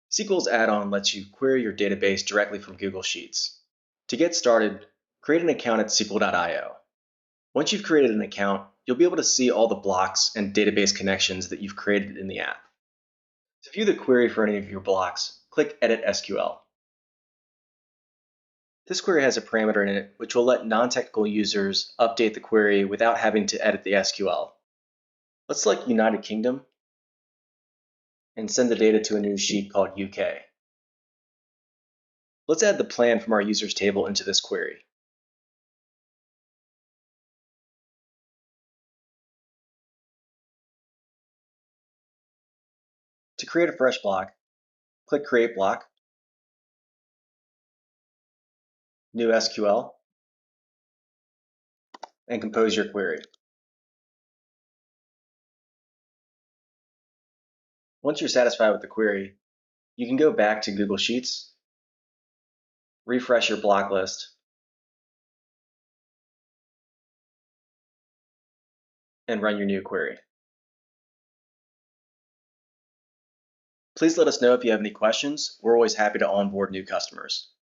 SeekWell's add-on lets you query your database directly from Google Sheets. To get started, create an account at SeekWell.io. Once you've created an account, you'll be able to see all the blocks and database connections that you've created in the app. To view the query for any of your blocks, click Edit SQL. This query has a parameter in it which will let non-technical users update the query without having to edit the SQL. Let's select United Kingdom and send the data to a new sheet called UK. Let's add the plan from our users table into this query. To create a fresh block, click Create Block, New SQL, and compose your query. Once you're satisfied with the query, you can go back to Google Sheets, refresh your block list, and run your new query. Please let us know if you have any questions. We're always happy to onboard new customers.